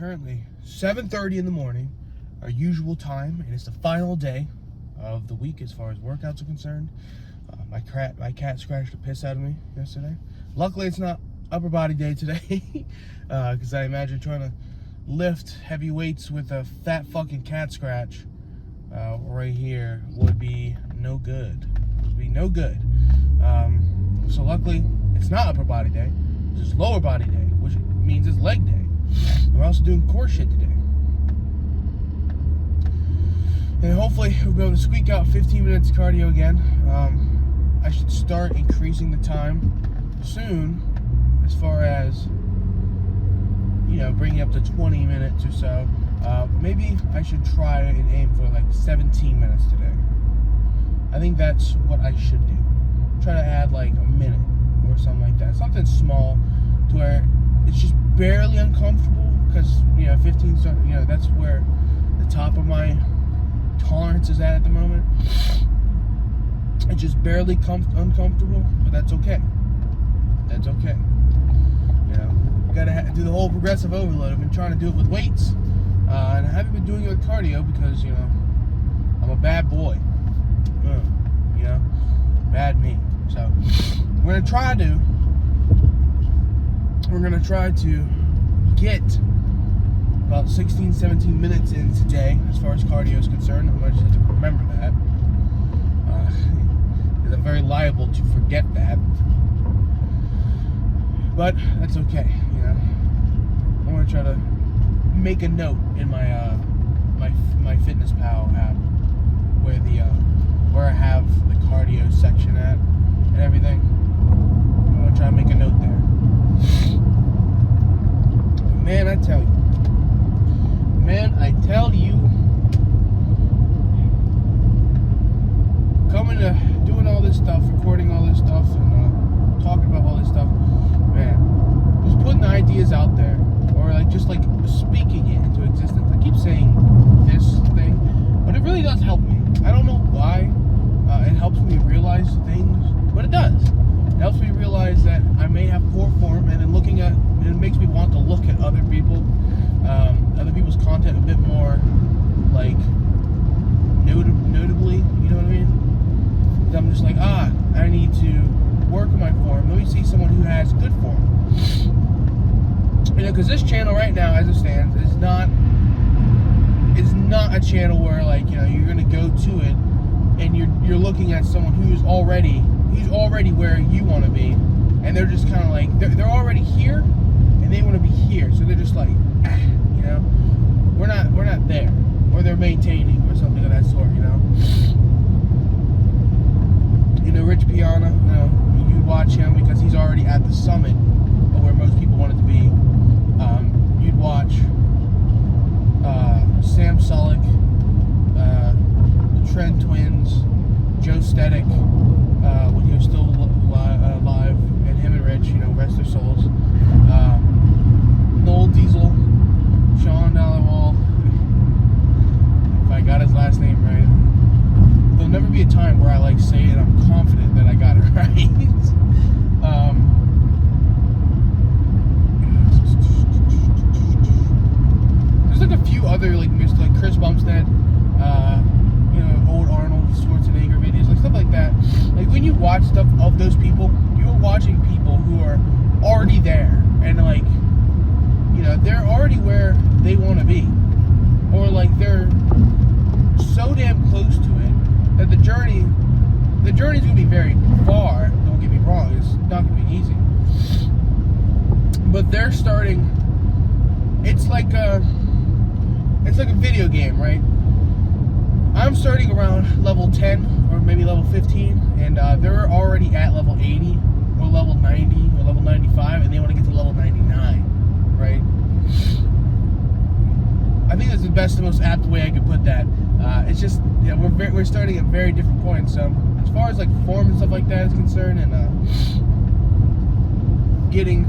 currently 7:30 in the morning, our usual time, and it's the final day of the week as far as workouts are concerned. My cat scratched the piss out of me yesterday. Luckily, it's not upper body day today, because I imagine trying to lift heavy weights with a fat fucking cat scratch right here would be no good. So luckily, it's not upper body day. It's just lower body day, which means it's leg day. We're also doing core shit today. And hopefully we'll be able to squeak out 15 minutes of cardio again. I should start increasing the time soon, as far as, bringing up to 20 minutes or so. Maybe I should try and aim for like 17 minutes today. I think that's what I should do. Try to add like a minute or something like that. Something small to where it's just barely uncomfortable, because 15, that's where the top of my tolerance is at the moment. It's just barely uncomfortable, but that's okay. Gotta do the whole progressive overload. I've been trying to do it with weights, and I haven't been doing it with cardio because I'm a bad boy. Bad me. So we're gonna try to get about 16-17 minutes in today as far as cardio is concerned. I'm gonna just have to remember that, because I'm very liable to forget that, but that's okay. I'm gonna try to make a note in my my Fitness Pal app where I have the cardio section at and everything. I'm gonna try to make a note there. But man, I tell you, doing all this stuff, recording all this stuff, and talking about all this stuff, man, just putting the ideas out there, or just speaking it into existence. I keep saying this thing, but it really does help me. I don't know why. It helps me realize things, but it does. It helps me realize that I may have poor form, and then it makes me want to look at other people's content a bit more, notably, you know what I mean? I'm just like, I need to work on my form. Let me see someone who has good form. Because this channel right now, as it stands, is not a channel where you're gonna go to it and you're looking at someone who's already where you want to be, and they're just kind of they're already here and they want to be here, so they're just we're not there, or they're maintaining or something of that sort. Rich Piana, you watch him because he's already at the summit of where most people want it to be. You'd watch Sam Sulek, the Trend Twins, Joe Static, when he was still alive, and him and Rich, rest their souls. Noel Diesel, Sean Dallarwall, if I got his last name right. There'll never be a time where I say it, I'm confident that I got it right. There's a few other Chris Bumstead, old Arnold Schwarzenegger videos, stuff like that. When you watch stuff of those people, you're watching people who are already there, and they're already where they want to be, or they're so damn close to it that the journey's gonna be very far. Don't get me wrong, it's not gonna be easy, but they're starting. It's like a video game, right? I'm starting around level 10 or maybe level 15, and they're already at level 80 or level 90 or level 95, and they want to get to level 99, right? I think that's the best and most apt way I could put that. It's just, we're starting at very different points. So as far as form and stuff like that is concerned, and getting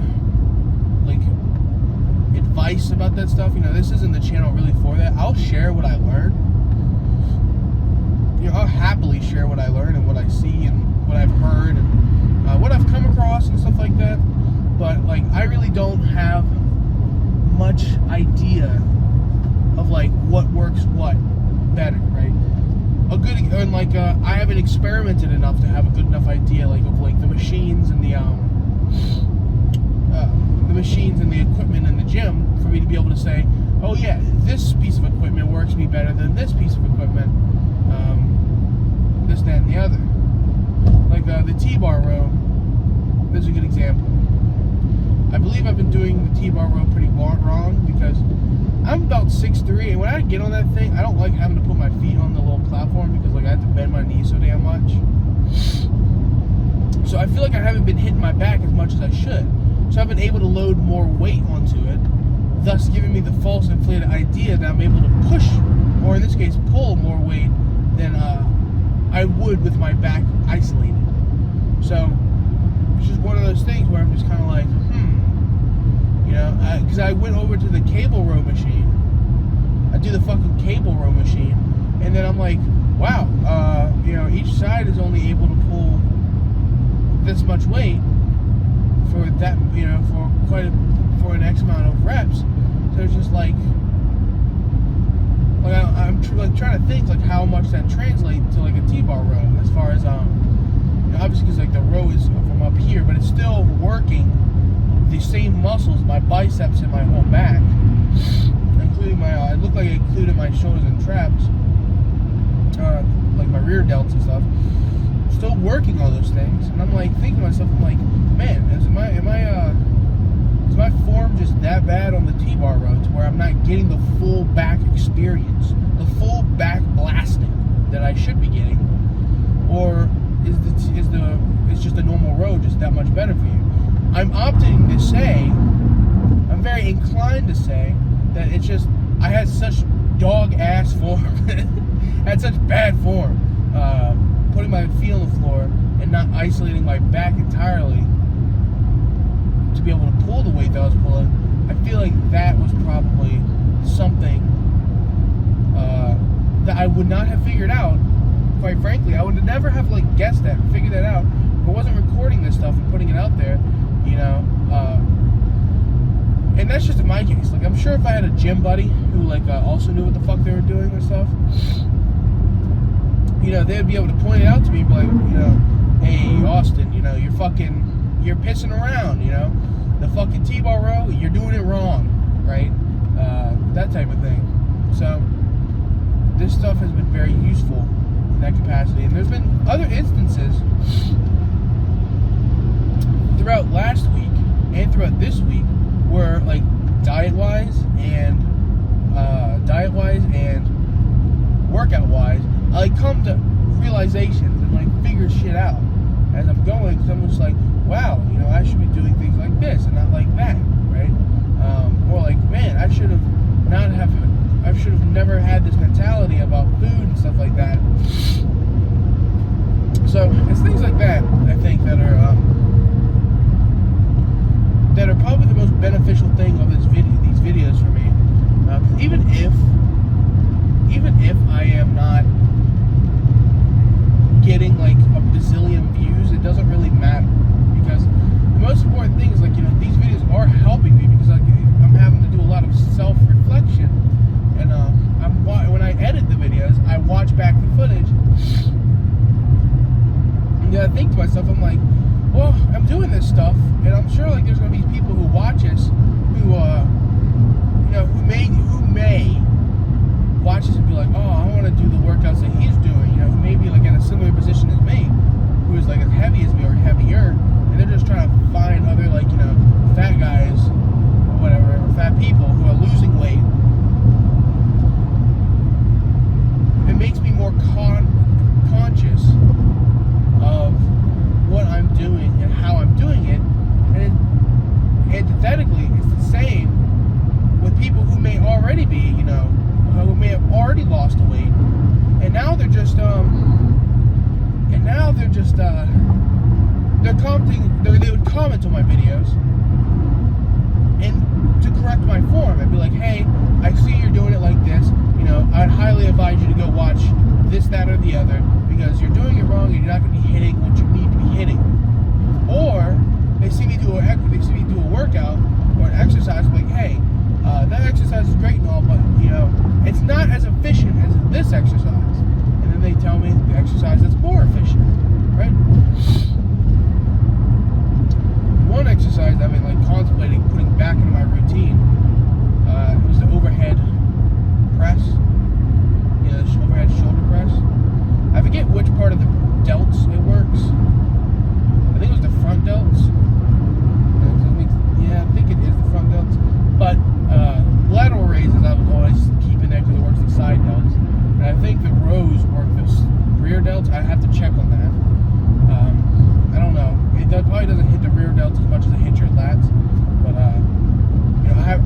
advice about that stuff, this isn't the channel really for that. I'll share what I learned. I'll happily share what I learned and what I see and what I've heard and what I've come across and stuff like that. But I really don't have much idea of like what works what better, right? I haven't experimented enough to have a good enough idea like of like the machines and the equipment in the gym for me to be able to say, oh yeah, this piece of equipment works me better than this piece of equipment, this, that, and the other. Like the T-bar row, this is a good example. I believe I've been doing the T-bar row pretty wrong because I'm about 6'3", and when I get on that thing, I don't like having to put my feet on the little platform because like I have to bend my knees so damn much. So I feel like I haven't been hitting my back as much as I should. So I've been able to load more weight onto it, thus giving me the false inflated idea that I'm able to push, or in this case, pull more weight than I would with my back isolated. So it's just one of those things where I'm just kind of like, because I went over to the cable row machine. I do the fucking cable row machine, and then I'm like, wow, each side is only able to pull this much weight for that, for an X amount of reps. So it's just like I'm trying to think like how much that translates to like a T-bar row as far as obviously because like the row is from up here, but it's still working the same muscles, my biceps and my whole back, including it looked like it included my shoulders and traps, like my rear delts and stuff. Still working all those things, and I'm like thinking to myself, I'm like, man, is my form just that bad on the T-bar row to where I'm not getting the full back experience, the full back blasting that I should be getting, or is just a normal row just that much better for you? I'm opting to say, I'm very inclined to say that it's just I had such dog ass form, had such bad form, putting my feet on the floor and not isolating my back entirely to be able to pull the weight that I was pulling. I feel like that was probably something that I would not have figured out. Quite frankly, I would never have like guessed that, figured that out if I wasn't recording this stuff and putting it out there, and that's just in my case. Like, I'm sure if I had a gym buddy who like also knew what the fuck they were doing and stuff, they'd be able to point it out to me and be like, hey Austin, you're pissing around, the fucking T-bar row, you're doing it wrong, right? That type of thing. So this stuff has been very useful in that capacity, and there's been other instances throughout last week and throughout this week where like diet wise and workout wise, I like come to realizations and like figure shit out as I'm going, because I'm just like, wow, I should be doing things like this and not like that, right? Or like, man, I should have never had this mentality about food and stuff like that. So it's things like that, I think, that are probably the most beneficial thing of these videos for me. Even if I am not getting like a bazillion views, it doesn't really matter, because the most important thing is like, these videos are helping me, because like I'm having to do a lot of self-reflection, and when I edit the videos, I watch back the footage, and I think to myself, I'm like, well, I'm doing this stuff, and I'm sure like there's gonna be people who watch us who may watch this and be like, oh, I want to do the workouts that he's doing, who may be like in a similar position as me, who is like as heavy as me or heavier, and they're just trying to find other like, fat guys or whatever, or fat people who are losing weight. It makes me more conscious of what I'm doing and how I'm doing it, and antithetically, it's the same with people who may already be, who may have already lost the weight, and now they're just they're commenting. They would comment on my videos and to correct my form and be like, hey, I see you're doing it like this. I'd highly advise you to go watch this, that, or the other, because you're doing it wrong and you're not going to be hitting what you need to be hitting. Or they see me do a workout or an exercise, like, hey, That exercise is great and all, but it's not as efficient as this exercise. And then they tell me the exercise that's more efficient, right? One exercise I've been contemplating putting back into my routine was the overhead press. The overhead shoulder press. I forget which part of the delts it works. I think it was the front delts. Yeah, I think it is the front delts. But lateral raises I was always keeping there because it works the side delts. And I think the rows work the rear delts. I have to check on that. I don't know. It probably doesn't hit the rear delts as much as it hits your lats. But I have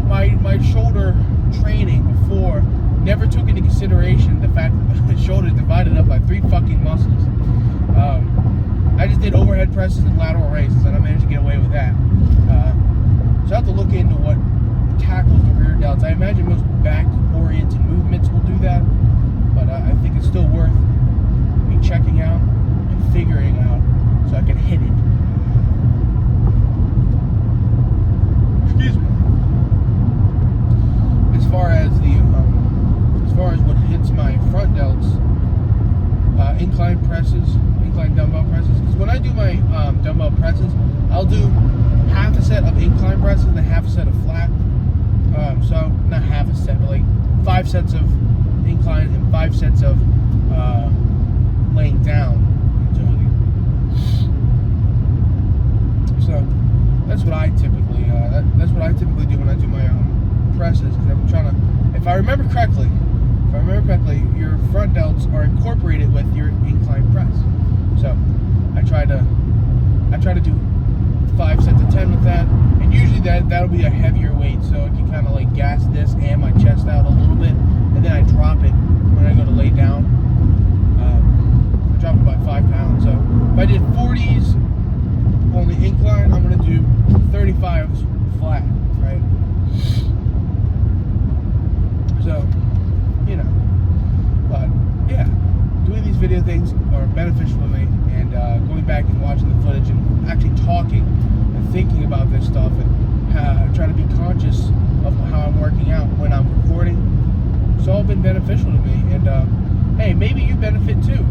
my shoulder training before never took into consideration the fact that the shoulder is divided up by 3 fucking muscles. I just did overhead presses and lateral raises, and I managed to get away with that. So I have to look into what tackles the rear delts. I imagine most back-oriented movements will do that, but I think it's still worth me checking out and figuring out so I can hit it. Excuse me. As far as what hits my front delts, incline dumbbell presses. Because when I do my dumbbell presses, I'll do half a set of incline presses and half a set of flat. So not half a set, but 5 sets of incline and 5 sets of laying down and doing it. So that's what I typically do when I do my presses. Because I'm trying to, if I remember correctly, your front delts are incorporated with your incline press. So I try to do 5 sets of 10 with that, and usually that'll be a heavier weight, so I can kind of gas this and my chest out a little bit, and then I drop it when I go to lay down. I drop it by 5 pounds. So if I did 40s on the incline, I'm gonna do 35s flat, right? So. But yeah, doing these video things are beneficial to me, and going back and watching the footage and actually talking and thinking about this stuff and trying to be conscious of how I'm working out when I'm recording, it's all been beneficial to me. And hey, maybe you benefit too.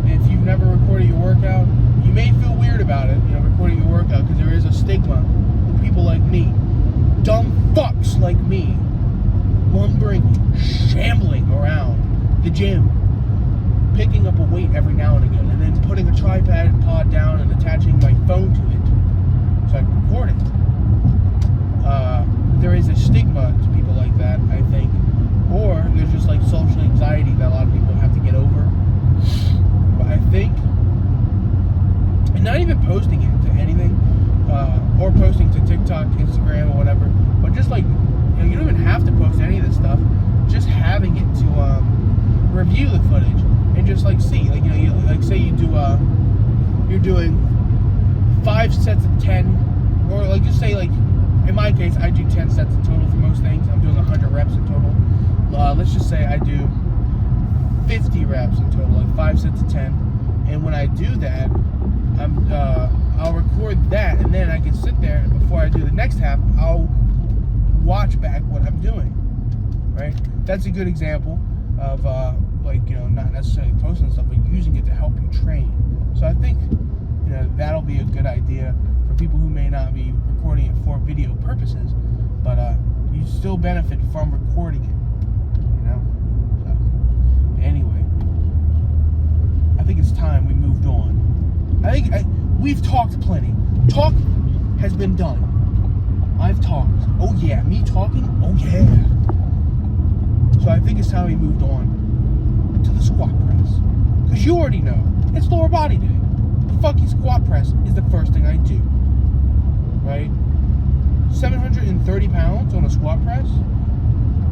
If you've never recorded your workout, you may feel weird about it, recording your workout, because there is a stigma with people like me, dumb fucks like me, lumbering, shambling around the gym, picking up a weight every now and again, and then putting a tripod down and attaching my phone to it so I can record it. There is a stigma to people like that, I think, or there's just social anxiety that a lot of people have to get over. But I think, and not even posting it to anything, or posting to TikTok, Instagram, or whatever, but just you don't even have to post any of this stuff. Just having it to review the footage and just see, say you do you're doing 5 sets of 10, or just say in my case I do 10 sets in total for most things. I'm doing 100 reps in total. Let's just say I do 50 reps in total, 5 sets of 10. And when I do that, I'll record that, and then I can sit there, and before I do the next half, I'll watch back what I'm doing, right? That's a good example of not necessarily posting stuff, but using it to help you train. So I think that'll be a good idea for people who may not be recording it for video purposes, but you still benefit from recording it, So anyway, I think it's time we moved on. We've talked plenty. Talk has been done. I've talked. Oh yeah, me talking? Oh yeah. So I think it's time we moved on to the squat press. Because you already know, it's lower body day. The fucking squat press is the first thing I do. Right? 730 pounds on a squat press?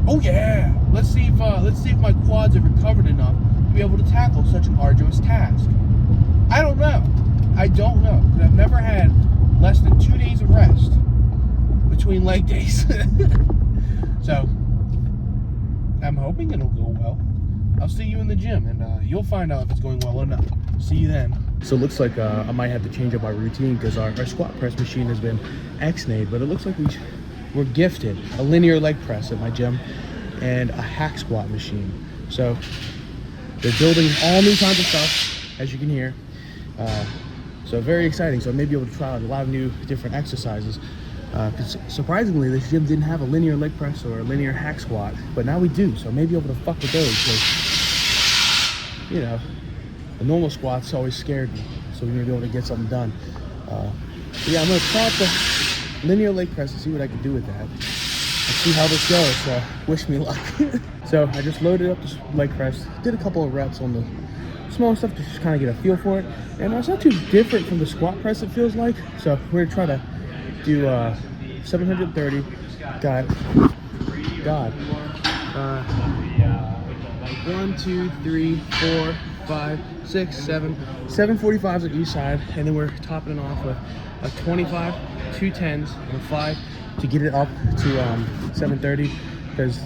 Oh yeah. Let's see if my quads have recovered enough to be able to tackle such an arduous task. I don't know. Because I've never had less than 2 days of rest between leg days. So I'm hoping it'll go well. I'll see you in the gym, and you'll find out if it's going well or not. See you then. So it looks like I might have to change up my routine because our squat press machine has been X-nayed, but it looks like we're gifted a linear leg press at my gym and a hack squat machine. So they're building all new kinds of stuff, as you can hear. So very exciting. So I may be able to try out a lot of new different exercises. Because surprisingly, this gym didn't have a linear leg press or a linear hack squat, but now we do. So I may be able to fuck with those because, you know, the normal squats always scared me. So we're gonna be able to get something done. So yeah, I'm gonna try out the linear leg press and see what I can do with that. Let's see how this goes. So wish me luck. So I just loaded up this leg press, did a couple of reps on the small stuff to just kind of get a feel for it, and it's not too different from the squat press, it feels like. So we're gonna try to do 730. Got 1, 2, 3, 4, 5, 6, 7 745s on each side, and then we're topping it off with a 25, 2 10s, and a 5 to get it up to 730 because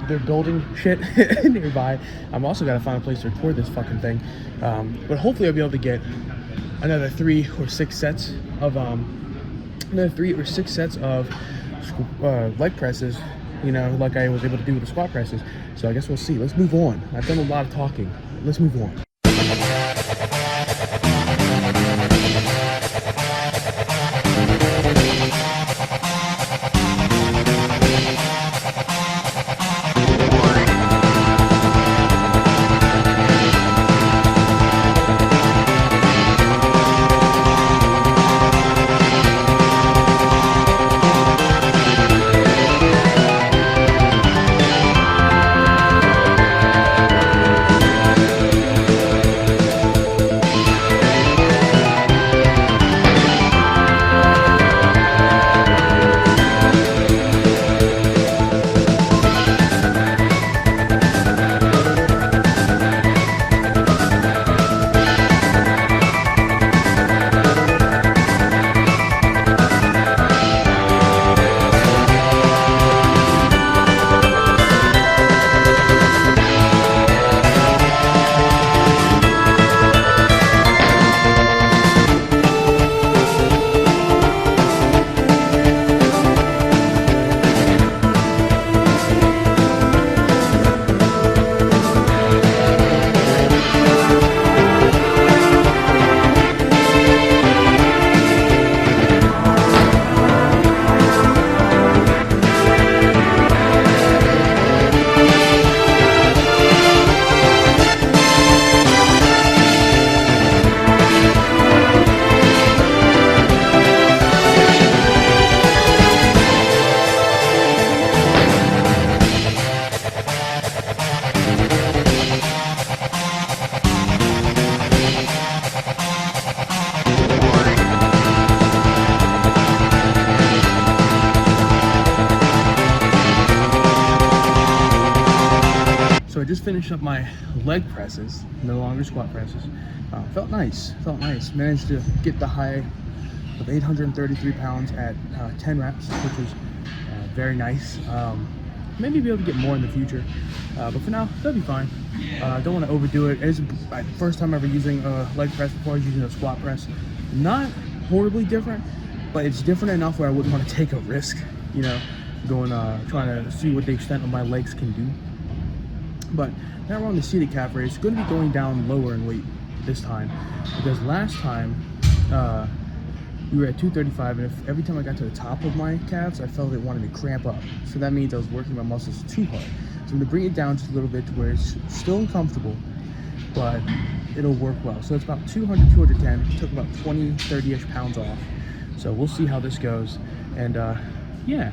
they're building shit nearby. I'm also gotta find a place to record this fucking thing, but hopefully I'll be able to get another 3 or 6 sets of leg presses, you know, like I was able to do with the squat presses. So I guess we'll see. Let's move on. I've done a lot of talking. Let's move on. So I just finished up my leg presses, no longer squat presses. Felt nice, Managed to get the high of 833 pounds at 10 reps, which was very nice. Maybe be able to get more in the future, but for now, that'll be fine. Don't want to overdo it. It's my first time ever using a leg press. Before I was using a squat press. Not horribly different, but it's different enough where I wouldn't want to take a risk, you know, trying to see what the extent of my legs can do. But now we're on the seated calf raise. Going to be going down lower in weight this time because last time we were at 235, and if every time I got to the top of my calves, I felt it wanted to cramp up. So that means I was working my muscles too hard. So I'm going to bring it down just a little bit to where it's still uncomfortable, but it'll work well. So it's about 200, 210. Took about 20, 30-ish pounds off. So we'll see how this goes. And yeah.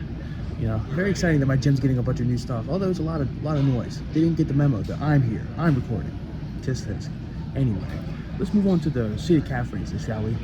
You know, very exciting that my gym's getting a bunch of new stuff. Although there's a lot of noise. They didn't get the memo that I'm here. I'm recording. Just this. Anyway, let's move on to the seated calf raises, shall we?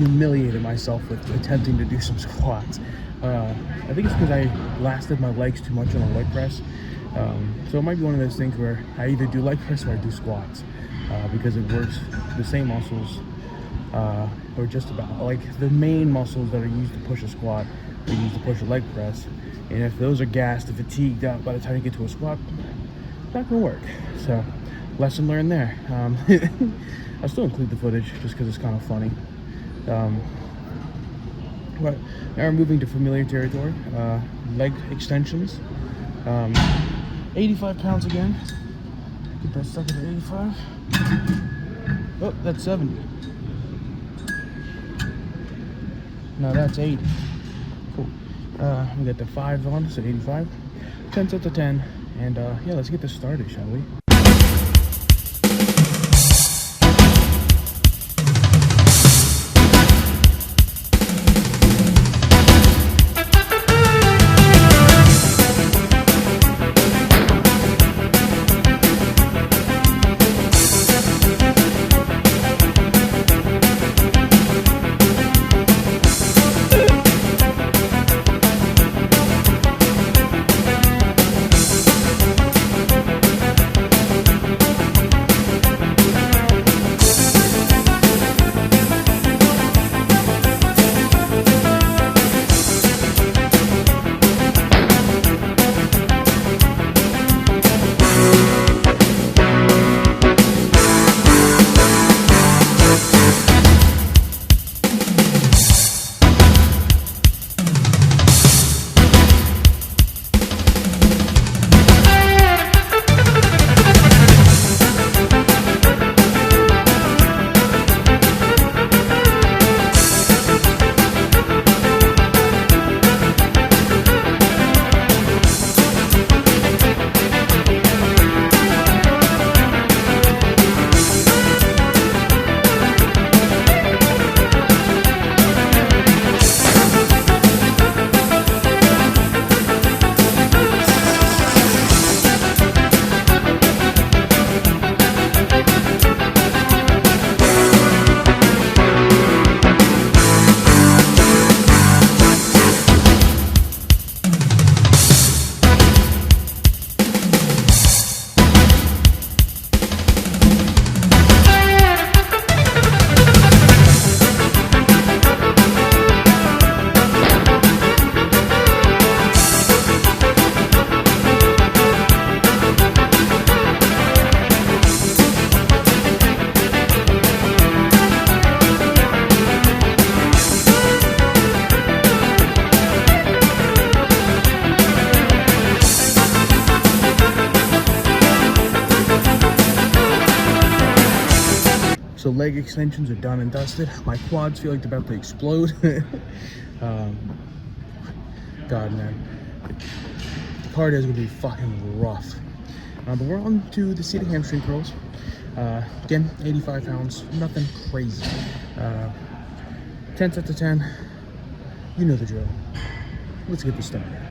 humiliated myself with attempting to do some squats. I think it's because I lasted my legs too much on a leg press. So it might be one of those things where I either do leg press or I do squats, because it works the same muscles, or just about like the main muscles that are used to push a squat are used to push a leg press. And if those are gassed and fatigued out by the time you get to a squat, it's not gonna work. So lesson learned there. I'll still include the footage just because it's kind of funny. But now we're moving to familiar territory. Leg extensions. 85 pounds again. Get that stuck at 85. Oh, that's 70. No, that's 80. Cool. We got the 5 on, so 85. 10 sets of 10. And yeah, let's get this started, shall we? So leg extensions are done and dusted. My quads feel like they're about to explode. God, man. The cardio is gonna be fucking rough. But we're on to the seated hamstring curls. Again, 85 pounds, nothing crazy. 10 sets of 10. You know the drill. Let's get this started.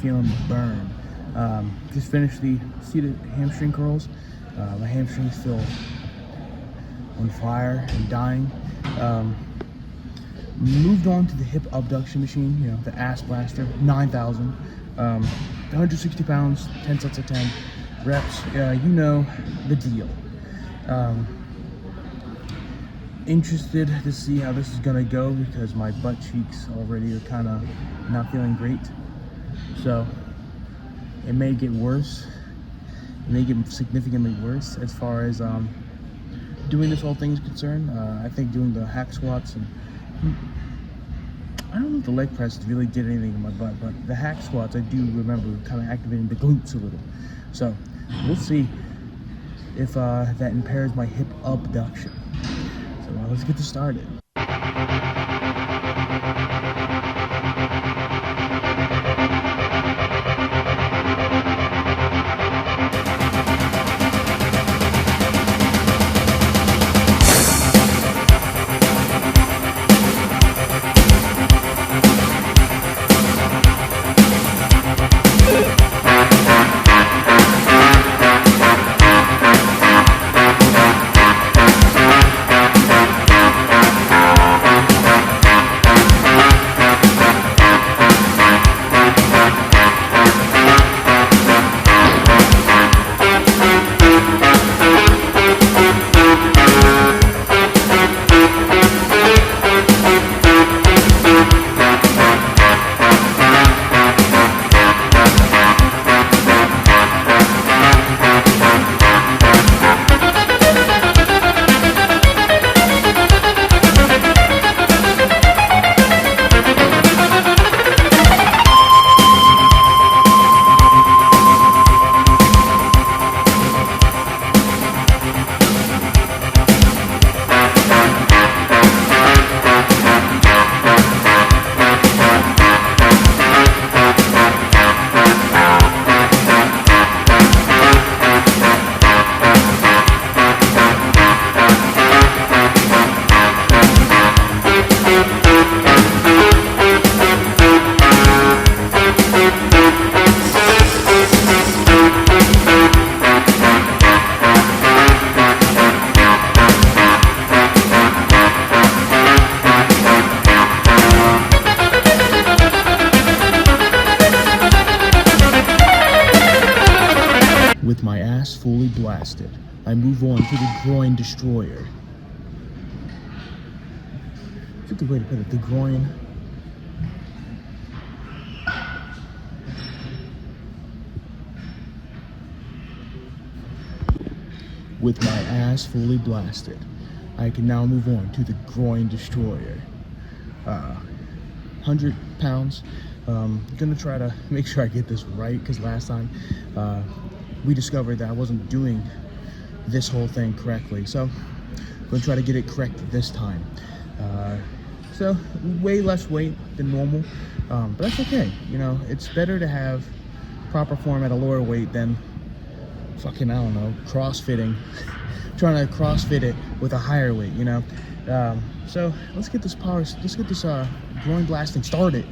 feeling the burn. Just finished the seated hamstring curls. My hamstrings feel on fire and dying. Moved on to the hip abduction machine, you know, the ass blaster, 9,000, 160 pounds, 10 sets of 10 reps. You know the deal. Interested to see how this is gonna go because my butt cheeks already are kind of not feeling great. So it may get worse. It may get significantly worse as far as doing this whole thing is concerned. I think doing the hack squats and I don't know if the leg press really did anything in my butt, but the hack squats I do remember kind of activating the glutes a little. So we'll see if that impairs my hip abduction. So let's get this started. With my ass fully blasted, I move on to the groin destroyer. It's a good way to put it, the groin. With my ass fully blasted, I can now move on to the groin destroyer. 100 pounds. Gonna try to make sure I get this right because last time we discovered that I wasn't doing this whole thing correctly. So I'm gonna try to get it correct this time. So way less weight than normal, but that's okay. You know, it's better to have proper form at a lower weight than fucking, I don't know, crossfitting, trying to crossfit it with a higher weight, you know? So let's get this groin blasting started.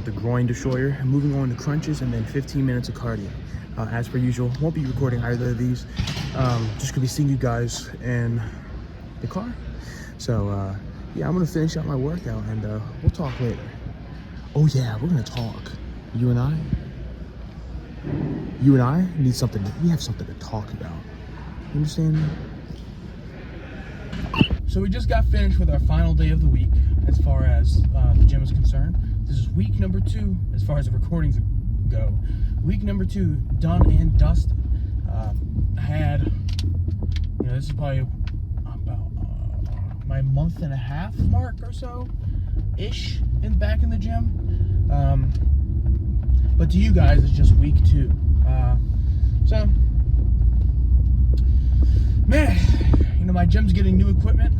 out the groin destroyer, moving on to crunches, and then 15 minutes of cardio. As per usual, won't be recording either of these. Just gonna be seeing you guys in the car. So yeah, I'm gonna finish out my workout and we'll talk later. Oh yeah, we're gonna talk. You and I need something. We have something to talk about. You understand me? So we just got finished with our final day of the week as far as the gym is concerned. This is week number 2 as far as the recordings go. Week number 2 done and dusted. I had, this is probably about my month and a half mark or so ish back in the gym. But to you guys, it's just week 2. So, man, my gym's getting new equipment.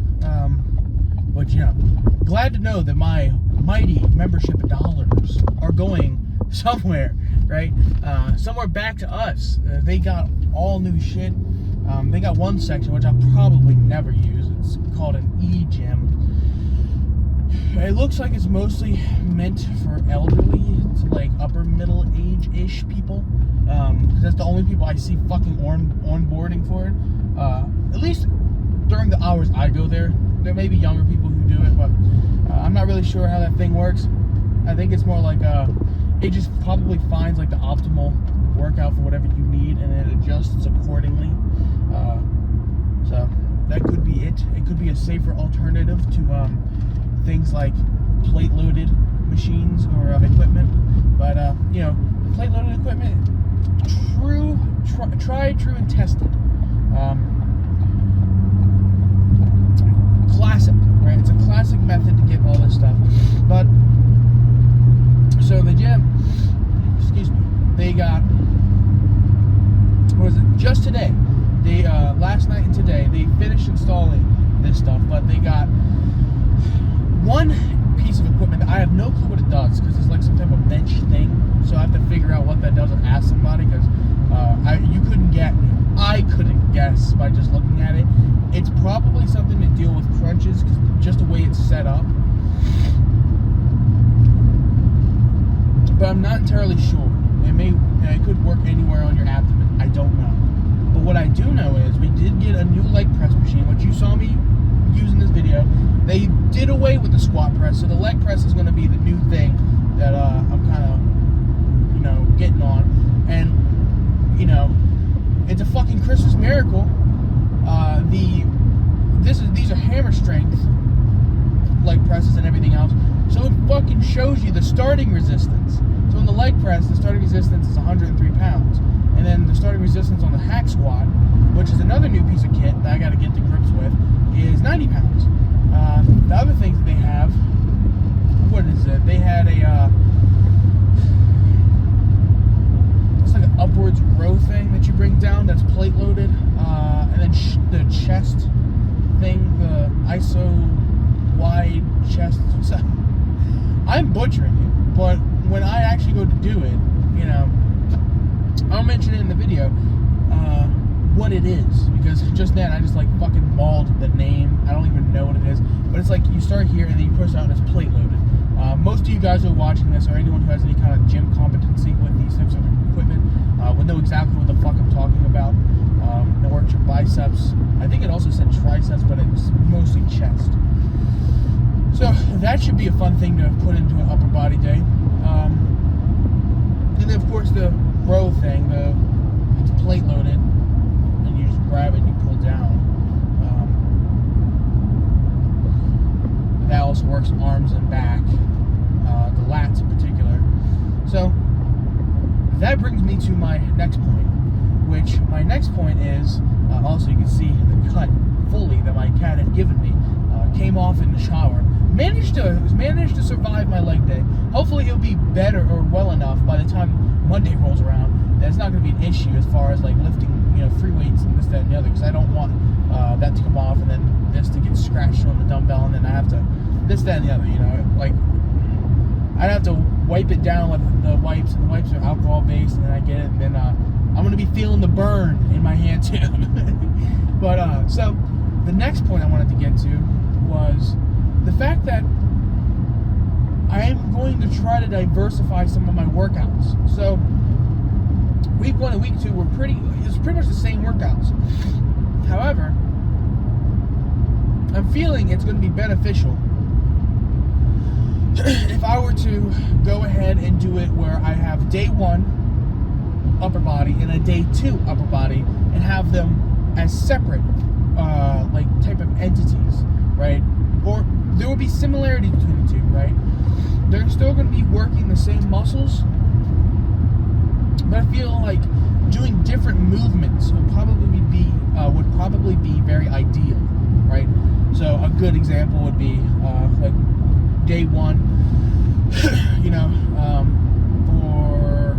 But glad to know that my mighty membership dollars are going somewhere, right? Somewhere back to us. They got all new shit. They got one section which I'll probably never use. It's called an e-gym. It looks like it's mostly meant for elderly to like upper middle age-ish people. Because that's the only people I see fucking onboarding for it. At least during the hours I go there. There may be younger people who do it, but I'm not really sure how that thing works. I think it's more like it just probably finds like the optimal workout for whatever you need, and it adjusts accordingly. So that could be it. It could be a safer alternative to things like plate-loaded machines or equipment. But the plate-loaded equipment, tried, true, and tested. Classic, right? It's a classic method to get all this stuff. But so the gym, they got, just today, they last night and today they finished installing this stuff, but they got one piece of equipment that I have no clue what it does, because it's like some type of bench thing. So I have to figure out what that does and ask somebody, because I couldn't guess by just looking at it. It's probably something to deal with crunches, because just the way it's set up. But I'm not entirely sure. It could work anywhere on your abdomen. I don't know. But what I do know is we did get a new leg press machine, which you saw me use in this video. They did away with the squat press, so the leg press is going to be the new thing that I'm kind of, getting on. And, it's a fucking Christmas miracle. These are hammer strength leg presses and everything else. So it fucking shows you the starting resistance. So in the leg press, the starting resistance is 103 pounds. And then the starting resistance on the hack squat, which is another new piece of kit that I got to get to grips with, is 90 pounds. The other things that they have, what is it? They had it's like an upwards row thing that you bring down that's plate loaded. And then the chest thing, the ISO wide chest. I'm butchering it, but when I actually go to do it, I'll mention it in the video what it is, because just then I just like fucking mauled the name. I don't even know what it is, but it's like you start here and then you push out and it's plate loaded. Most of you guys who are watching this, or anyone who has any kind of gym competency with these types of equipment, will know exactly what the fuck I'm talking about. It works your biceps. I think it also said triceps, but it's mostly chest. So that should be a fun thing to put into an upper body day. And then of course the row thing, it's plate loaded, and you just grab it and you pull down. That also works arms and back, the lats in particular. So that brings me to my next point, which my next point is, also you can see the cut fully that my cat had given me, came off in the shower. Managed to survive my leg day. Hopefully he'll be better or well enough by the time Monday rolls around that it's not going to be an issue as far as like lifting, free weights and this, that, and the other, because I don't want that to come off and then this to get scratched on the dumbbell and then I have to this, that, and the other. Like I'd have to wipe it down with the wipes, and the wipes are alcohol based, and then I get it, and then I'm going to be feeling the burn in my hand too. But so the next point I wanted to get to was the fact that I am going to try to diversify some of my workouts. So week 1 and week 2 were it's pretty much the same workouts. However, I'm feeling it's going to be beneficial if I were to go ahead and do it where I have day 1 upper body and a day 2 upper body and have them as separate like type of entities, right? Or there will be similarities between the two, right? They're still going to be working the same muscles, but I feel like doing different movements would probably be very ideal, right? So a good example would be like day 1, you know, for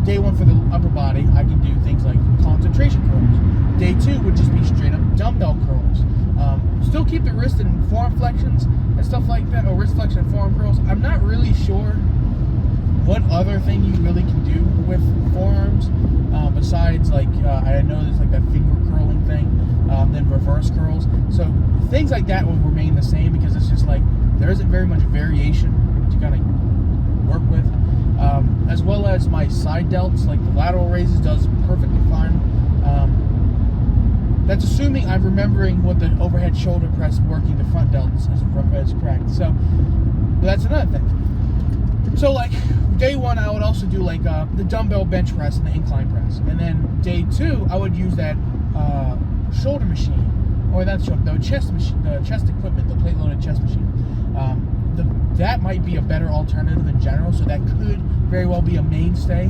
day 1 for the upper body, I can do things like concentration curls. Day 2 would just be straight up dumbbell curls. Still keep the wrist and forearm flexions and stuff like that, or wrist flexion and forearm curls. I'm not really sure what other thing you really can do with forearms besides like I know there's like that finger curling thing, then reverse curls. So things like that will remain the same because it's just like there isn't very much variation to kind of work with. As well as my side delts, like the lateral raises does perfectly fine. That's assuming I'm remembering what the overhead shoulder press working the front delts is correct. So that's another thing. So like day 1, I would also do like the dumbbell bench press and the incline press, and then day 2, I would use that shoulder machine, or that's the chest machine, the chest equipment, the plate loaded chest machine. That might be a better alternative in general. So that could very well be a mainstay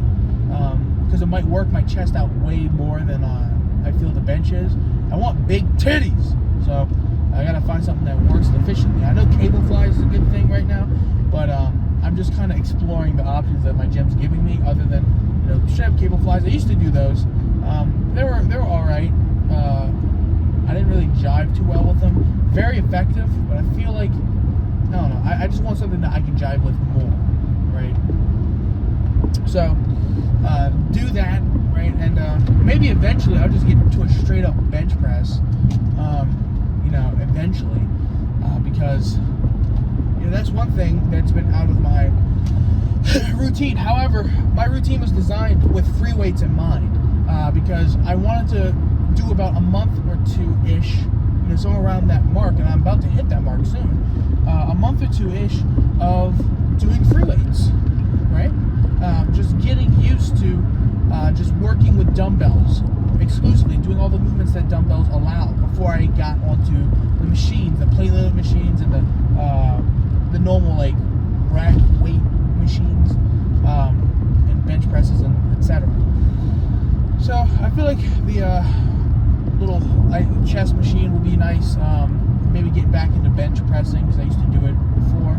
because it might work my chest out way more than I feel the bench is. I want big titties, so I gotta find something that works efficiently. I know cable flies is a good thing right now, but I'm just kind of exploring the options that my gym's giving me, other than, you know, straight up cable flies. I used to do those. They were all right. I didn't really jive too well with them. Very effective, but I feel like I don't know. I just want something that I can jive with more, right? So do that, right? And maybe eventually I'll just get to a straight up bench press. You know, eventually, because you know that's one thing that's been out of my routine. However, my routine was designed with free weights in mind because I wanted to do about a month or 2-ish, you know, somewhere around that mark, and I'm about to hit that mark soon. A month or 2-ish of doing free weights, right? Just getting used to just working with dumbbells exclusively, doing all the movements that dumbbells allow before I got onto the machines, the plate loaded machines, and the normal like rack weight machines, and bench presses and etc. So I feel like the little chest machine will be nice. Maybe get back into bench pressing because I used to do it before.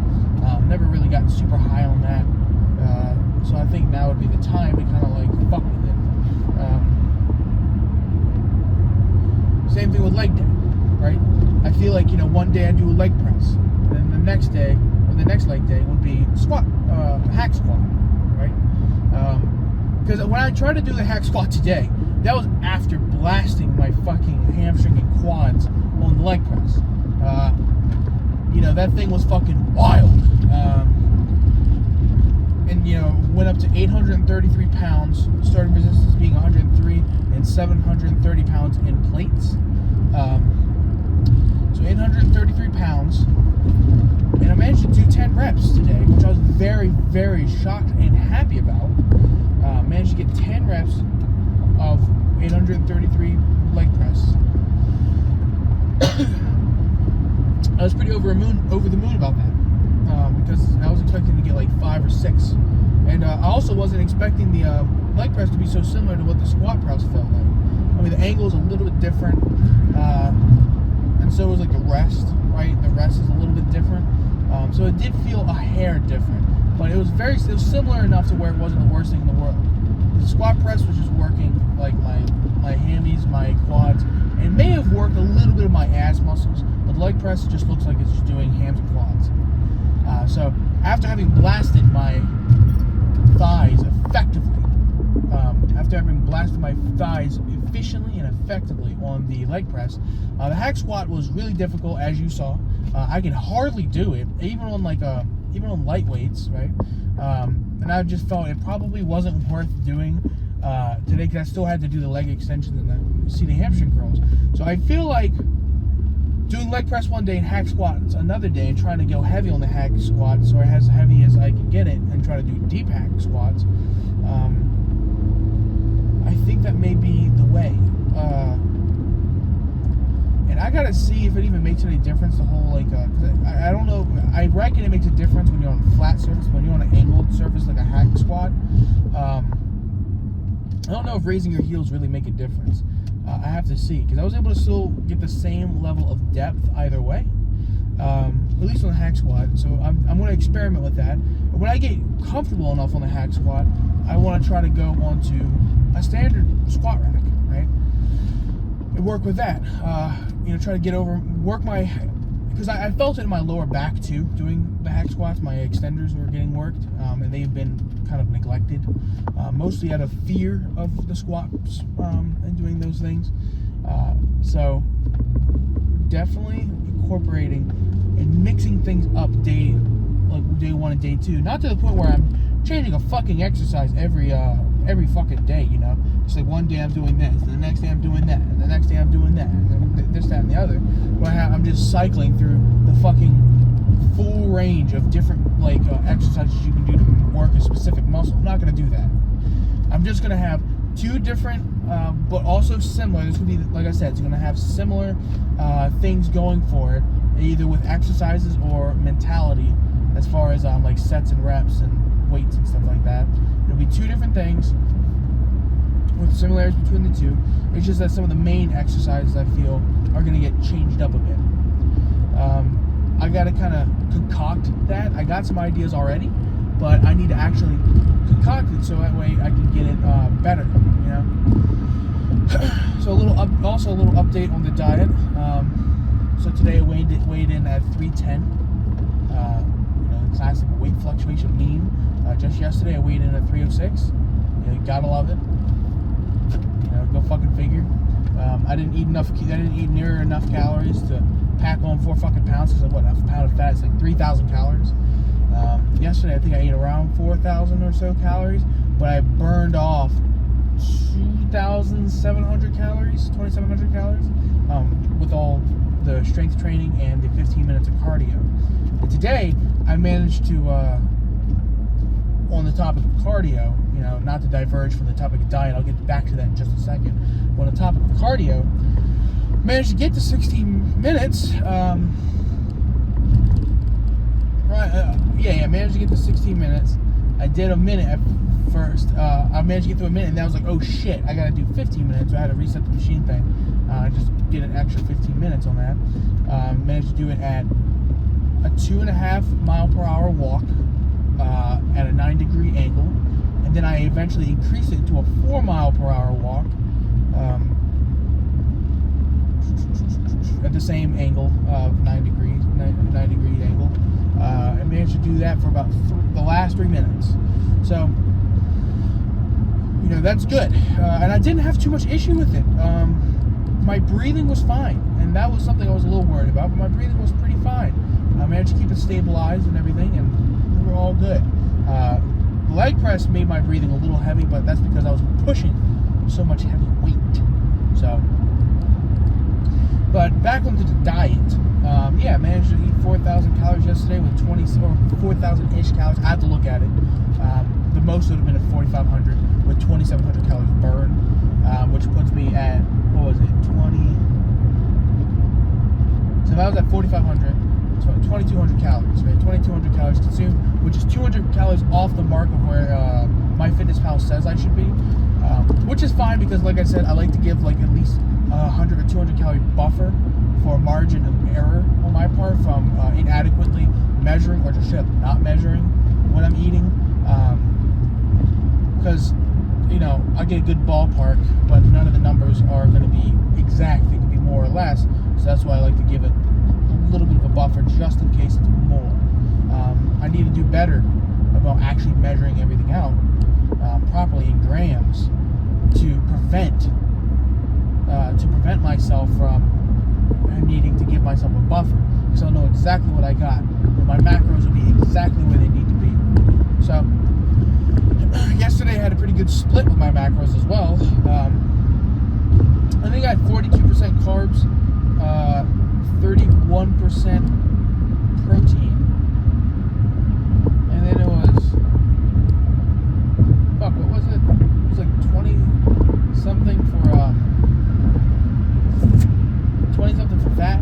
Never really got super high on that. So I think now would be the time to kind of like fuck with it. Same thing with leg day, right? I feel like, you know, one day I do a leg press, and then the next day, or the next leg day would be squat, hack squat, right? Because when I tried to do the hack squat today, that was after blasting my fucking hamstring and quads on the leg press. You know, that thing was fucking wild. And, you know, went up to 833 pounds, starting resistance being 103, and 730 pounds in plates. So 833 pounds. And I managed to do 10 reps today, which I was very, very shocked and happy about. Managed to get 10 reps of 833 leg press. I was pretty over the moon about that. Because I was expecting to get like 5 or 6, and I also wasn't expecting the leg press to be so similar to what the squat press felt like. I mean, the angle is a little bit different, and so was like the rest, right? The rest is a little bit different, so it did feel a hair different, but it was similar enough to where it wasn't the worst thing in the world. The squat press was just working like my hammies, my quads, and may have worked a little bit of my ass muscles, but the leg press just looks like it's just doing hams and quads. So after having blasted my thighs efficiently and effectively on the leg press, the hack squat was really difficult, as you saw. I could hardly do it, even on like a even on light weights, right? And I just felt it probably wasn't worth doing today because I still had to do the leg extensions and the seated hamstring curls. So I feel like doing leg press one day and hack squats another day and trying to go heavy on the hack squats or as heavy as I can get it and try to do deep hack squats. I think that may be the way. And I gotta see if it even makes any difference. The whole I don't know. I reckon it makes a difference when you're on a flat surface, when you're on an angled surface like a hack squat. I don't know if raising your heels really make a difference. I have to see because I was able to still get the same level of depth either way, at least on the hack squat. So I'm going to experiment with that. But when I get comfortable enough on the hack squat, I want to try to go onto a standard squat rack, right? And work with that. Try to work my, because I felt it in my lower back too, doing the hack squats. My extenders were getting worked, and they've been kind of neglected, mostly out of fear of the squats and doing those things. So definitely incorporating and mixing things up day one and day two, not to the point where I'm changing a fucking exercise every fucking day, It's like one day I'm doing this, and the next day I'm doing that, and the next day I'm doing that, and then this, that, and the other. Where I'm just cycling through the fucking full range of different exercises you can do to work a specific muscle. I'm not going to do that. I'm just going to have two different, but also similar. This would be, like I said, it's going to have similar things going for it, either with exercises or mentality, as far as sets and reps and weights and stuff like that. It'll be two different things with similarities between the two. It's just that some of the main exercises I feel are going to get changed up a bit. I got to kind of concoct that. I got some ideas already, but I need to actually concoct it so that way I can get it better, So also a little update on the diet. So today I weighed in at 310. Classic weight fluctuation mean. Just yesterday I weighed in at 306. Gotta love it. Go fucking figure. I didn't eat near enough calories to pack on 4 fucking pounds because a pound of fat is like 3,000 calories. Yesterday I think I ate around 4,000 or so calories, but I burned off 2,700 calories, 2,700 calories, with all the strength training and the 15 minutes of cardio. And today I managed to, on the topic of cardio, not to diverge from the topic of diet, I'll get back to that in just a second. But on the topic of cardio, managed to get to 16 minutes. Managed to get to 16 minutes. I did a minute at first. I managed to get to a minute, and then I was like, oh shit, I gotta do 15 minutes. So I had to reset the machine thing. Just get an extra 15 minutes on that. Managed to do it at a 2.5 mile per hour walk at a 9-degree angle, and then I eventually increased it to a 4 mile per hour walk at the same angle of 9 degree angle. I managed to do that for about the last 3 minutes. So, that's good. And I didn't have too much issue with it. My breathing was fine, and that was something I was a little worried about, but my breathing was pretty fine. I managed to keep it stabilized and everything, and we were all good. The leg press made my breathing a little heavy, but that's because I was pushing so much heavy weight. So, but back onto the diet. I managed to eat 4,000 calories yesterday with 4,000-ish calories. I have to look at it. The most would have been at 4,500 with 2,700 calories burned, which puts me at, 20? So if I was at 4,500, 2,200 calories, right? 2,200 calories consumed, which is 200 calories off the mark of where MyFitnessPal says I should be, which is fine because, like I said, I like to give at least 100 or 200 calorie buffer for a margin of error on my part from inadequately measuring or just straight up not measuring what I'm eating, because I get a good ballpark, but none of the numbers are going to be exact. They can be more or less, so that's why I like to give it a little bit of a buffer just in case it's more. I need to do better about actually measuring everything out properly in grams to prevent myself from needing to give myself a buffer, because I'll know exactly what I got my macros will be exactly where they need to be. So yesterday I had a pretty good split with my macros as well. I think I had 42% carbs, 31% protein, and then it was, fuck, what was it? It was like 20 something for 20 something for fat.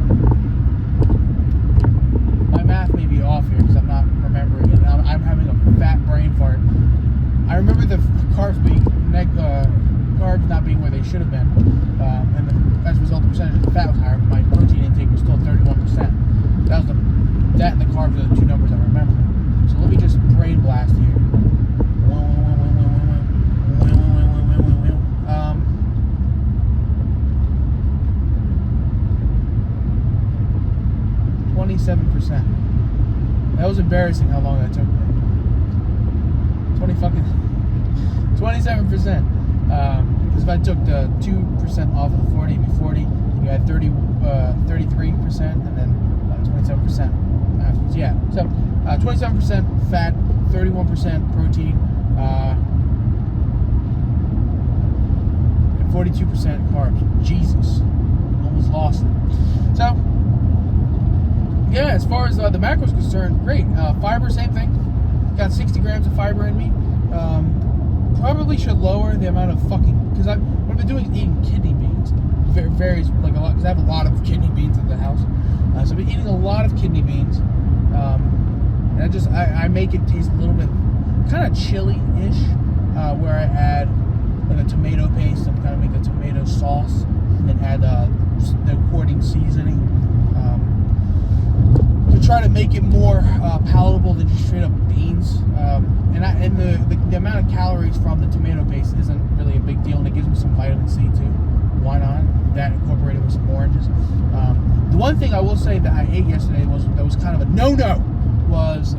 My math may be off here because I'm not remembering it. I'm having a fat brain fart. I remember the carbs being carbs not being where they should have been, and as a result, the percentage of the fat was higher. My protein intake was still 31%. That and the carbs are the two numbers I remember. So let me just brain blast here. 27%. That was embarrassing how long that took me. 27%. Because if I took the 2% off of the 40, it'd be 40. You had 33%, and then 27% afterwards. Yeah. So 27% fat, 31% protein, and 42% carbs. Jesus, almost lost it. So yeah, as far as the macros concerned, great. Fiber, same thing. Got 60 grams of fiber in me. Probably should lower the amount of because what I've been doing is eating kidney beans. Varies like a lot because I have a lot of kidney beans in the house. So I've been eating a lot of kidney beans, and I make it taste a little bit kind of chili-ish, where I add like a tomato paste and kind of make a tomato sauce, and add the according seasoning. To try to make it more palatable than just straight up beans, and the amount of calories from the tomato paste isn't really a big deal, and it gives me some vitamin C too. Why not? That incorporated with some oranges. The one thing I will say that I ate yesterday that was kind of a no-no was,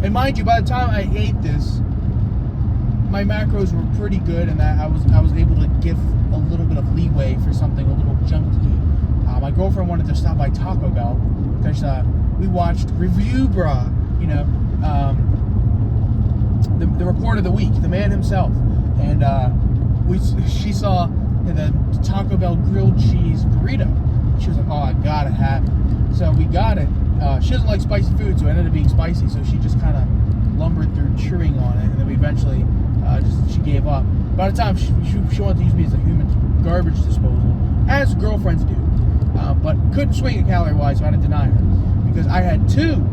and mind you, by the time I ate this, my macros were pretty good, and I was able to give a little bit of leeway for something a little junky. My girlfriend wanted to stop by Taco Bell because we watched Review Brah, the report of the week, the man himself, and she saw the Taco Bell grilled cheese burrito. She was like, "Oh, I gotta have it." So we got it. She doesn't like spicy food, so it ended up being spicy. So she just kind of lumbered through chewing on it, and then we eventually she gave up. By the time she wanted to use me as a human garbage disposal, as girlfriends do. But couldn't swing it calorie-wise, so I had to deny her. Because I had two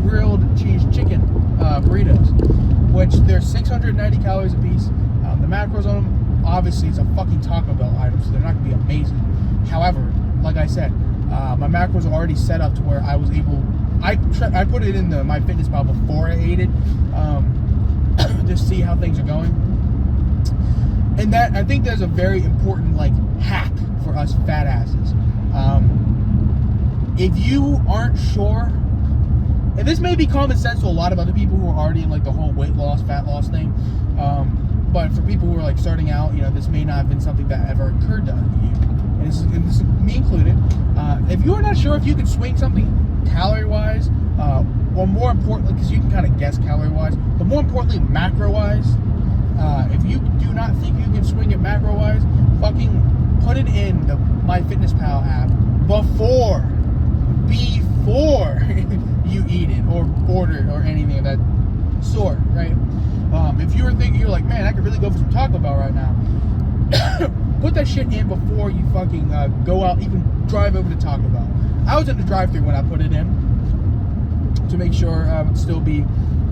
grilled cheese chicken burritos, which they're 690 calories a piece. The macros on them, obviously, it's a fucking Taco Bell item, so they're not going to be amazing. However, like I said, my macros are already set up to where I was able... I put it in my fitness pal before I ate it, to see how things are going. And that, I think there's a very important, hack for us fat asses. If you aren't sure, and this may be common sense to a lot of other people who are already in, the whole weight loss, fat loss thing, but for people who are, starting out, this may not have been something that ever occurred to you. And this is me included. If you're not sure if you can swing something calorie-wise, or more importantly, because you can kind of guess calorie-wise, but more importantly, macro-wise, if you do not think you can swing it macro-wise, fucking put it in the MyFitnessPal app before you eat it or order it or anything of that sort, right? If you were thinking, you're like, man, I could really go for some Taco Bell right now, put that shit in before you fucking go out, even drive over to Taco Bell. I was in the drive-thru when I put it in to make sure I would still be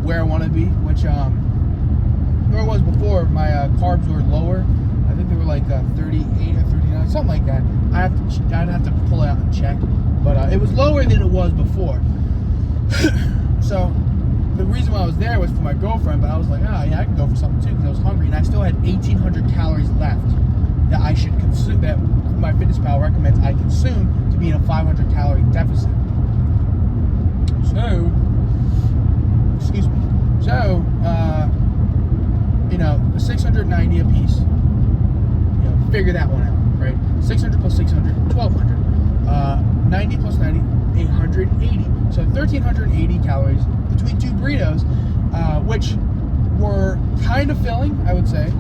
where I want to be, which where I was before, my carbs were lower. I think they were 38 or 39, something like that. I'd have to pull it out and check, but it was lower than it was before. So the reason why I was there was for my girlfriend, but I was like, yeah, I can go for something too because I was hungry, and I still had 1,800 calories left that I should consume, that MyFitnessPal recommends I consume to be in a 500 calorie deficit. So, excuse me. So, 690 a piece. Figure that one out, right? 600 plus 600, 1,200. 90 plus 90, 880. So 1,380 calories between two burritos, which were kind of filling, I would say.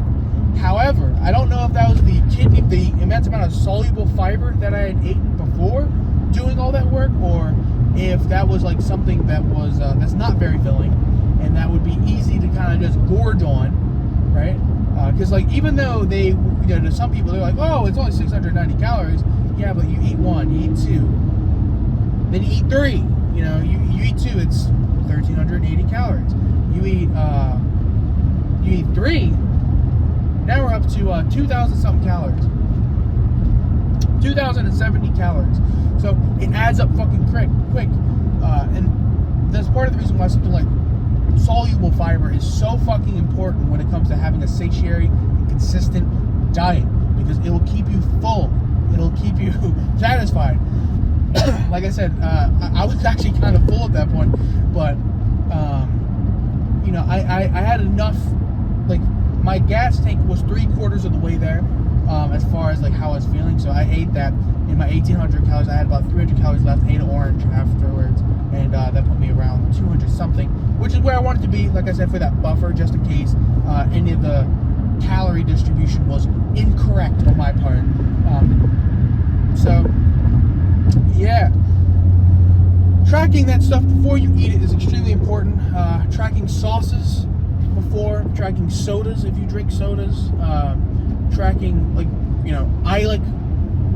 However, I don't know if that was the immense amount of soluble fiber that I had eaten before doing all that work, or if that was like something that was that's not very filling, and that would be easy to kind of just gorge on, right? Because like even though they, to some people they're like, oh, it's only 690 calories. Yeah, but you eat one, you eat two, then you eat three. You eat two, it's 1,380 calories. You eat three. Now we're up to 2,000 something calories. 2,070 calories. So it adds up fucking quick. And that's part of the reason why something like soluble fiber is so fucking important when it comes to having a satiating and consistent diet, because it will keep you full. It'll keep you satisfied. Like I said, I was actually kind of full at that point, but I had enough. Like my gas tank was 3/4 of the way there, as far as like how I was feeling. So I ate that. In my 1,800 calories, I had about 300 calories left. Ate an orange afterwards, and that put me around 200 something, which is where I wanted to be. Like I said, for that buffer, just in case any of the calorie distribution was incorrect on my part. So yeah, tracking that stuff before you eat it is extremely important. Tracking sauces before, tracking sodas if you drink sodas, tracking I like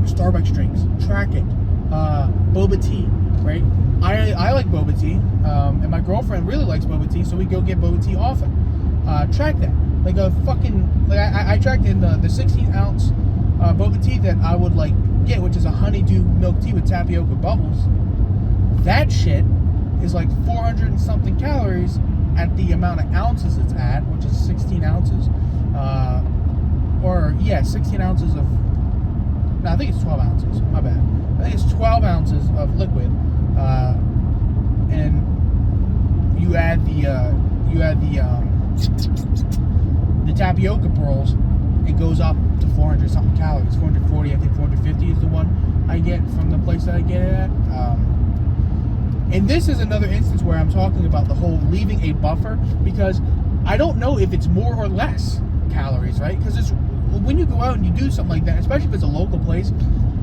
Starbucks drinks. Track it. Boba tea, right? I like boba tea, and my girlfriend really likes boba tea, so we go get boba tea often. Track that. Like a fucking I tracked in the 16-ounce boba tea that I would get, which is a honeydew milk tea with tapioca bubbles. That shit is like 400 and something calories at the amount of ounces it's at, which is 16 ounces. 16 ounces of. No, I think it's 12 ounces. My bad. I think it's 12 ounces of liquid, and you add the tapioca pearls. It goes up to 400 something calories. 440, I think 450 is the one I get from the place that I get it at. And this is another instance where I'm talking about the whole leaving a buffer, because I don't know if it's more or less calories, right? Because it's when you go out and you do something like that, especially if it's a local place,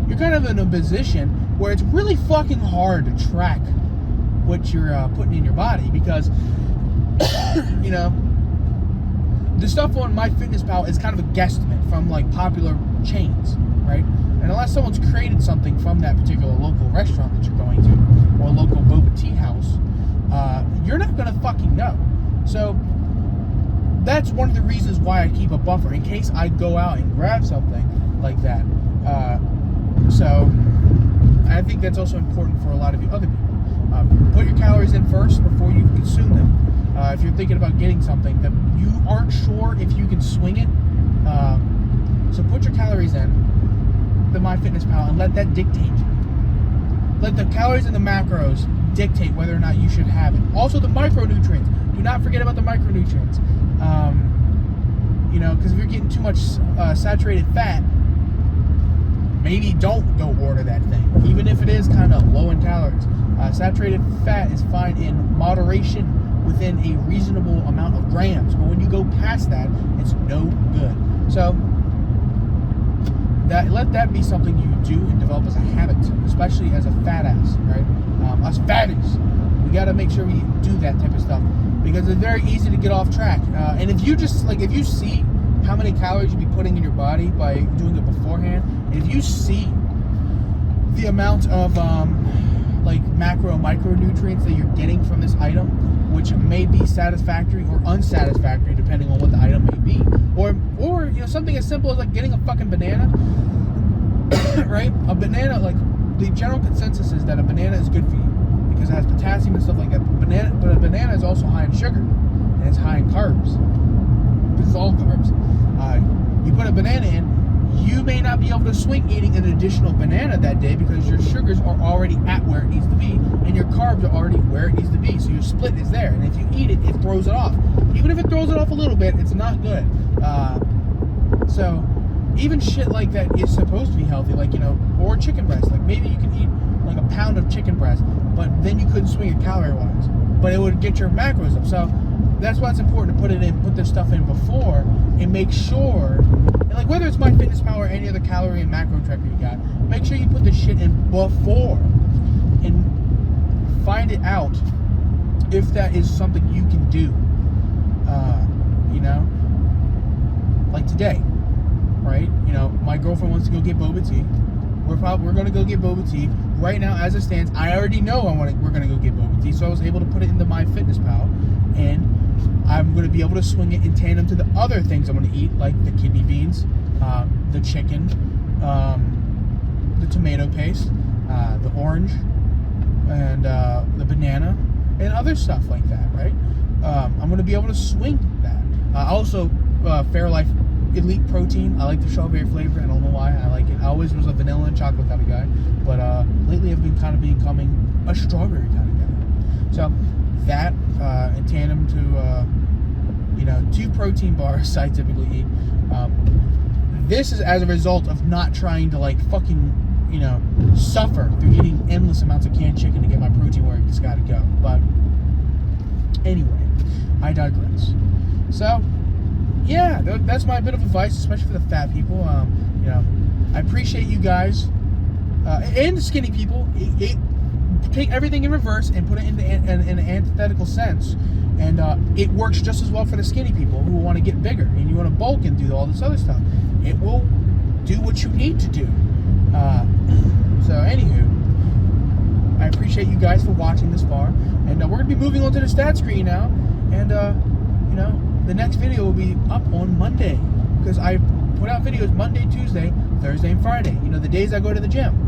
you're kind of in a position where it's really fucking hard to track what you're putting in your body, because the stuff on MyFitnessPal is kind of a guesstimate from like popular chains, right? And unless someone's created something from that particular local restaurant that you're going to, or a local boba tea house, you're not gonna fucking know. So that's one of the reasons why I keep a buffer in case I go out and grab something like that. So I think that's also important for a lot of you other people. Put your calories in first before you consume them. If you're thinking about getting something that you aren't sure if you can swing it, so put your calories in the MyFitnessPal and let that dictate. Let the calories and the macros dictate whether or not you should have it. Also the micronutrients. Do not forget about the micronutrients. Because if you're getting too much saturated fat, maybe don't go order that thing, even if it is kind of low in calories. Saturated fat is fine in moderation within a reasonable amount of grams, but when you go past that, it's no good. So let that be something you do and develop as a habit, especially as a fat ass, right? Us fatties, we got to make sure we do that type of stuff, because it's very easy to get off track. And if you just if you see how many calories you be putting in your body by doing it beforehand, and if you see the amount of macro and micronutrients that you're getting from this item, which may be satisfactory or unsatisfactory depending on what the item may be, or something as simple as getting a fucking banana, right? A banana, the general consensus is that a banana is good for you because it has potassium and stuff like that. But a banana is also high in sugar and it's high in carbs. This is all carbs. You put a banana in, you may not be able to swing eating an additional banana that day because your sugars are already at where it needs to be and your carbs are already where it needs to be. So your split is there, and if you eat it, it throws it off. Even if it throws it off a little bit, it's not good. So even shit like that is supposed to be healthy, like, you know, or chicken breast. Like, maybe you can eat like a pound of chicken breast, but then you couldn't swing it calorie-wise. But it would get your macros up. So that's why it's important to put this stuff in before and make sure, and like whether it's MyFitnessPal or any other calorie and macro tracker you got, make sure you put this shit in before and find it out if that is something you can do. You know, like today, right? You know, my girlfriend wants to go get boba tea. We're gonna go get boba tea right now. As it stands, I already know we're gonna go get boba tea, so I was able to put it into MyFitnessPal, and I'm gonna be able to swing it in tandem to the other things I'm gonna eat, like the kidney beans, the chicken, the tomato paste, the orange, and the banana, and other stuff like that, right? I'm gonna be able to swing that. Also, Fairlife Elite Protein. I like the strawberry flavor. I don't know why I like it. I always was a vanilla and chocolate kind of guy, but lately I've been kind of becoming a strawberry kind of guy. So that in tandem to you know, 2 protein bars I typically eat. This is as a result of not trying to like fucking, you know, suffer through eating endless amounts of canned chicken to get my protein where it's got to go. But anyway, I digress. So yeah, that's my bit of advice, especially for the fat people. You know, I appreciate you guys and the skinny people. Take everything in reverse and put it in an antithetical sense, and it works just as well for the skinny people who want to get bigger and you want to bulk and do all this other stuff. It will do what you need to do. So anywho, I appreciate you guys for watching this far, and we're gonna be moving on to the stat screen now, and you know, the next video will be up on Monday, because I put out videos Monday, Tuesday, Thursday, and Friday. You know, the days I go to the gym.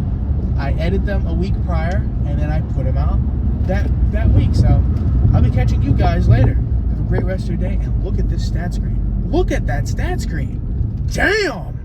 I edit them a week prior, and then I put them out that week. So I'll be catching you guys later. Have a great rest of your day, and look at this stat screen. Look at that stat screen. Damn!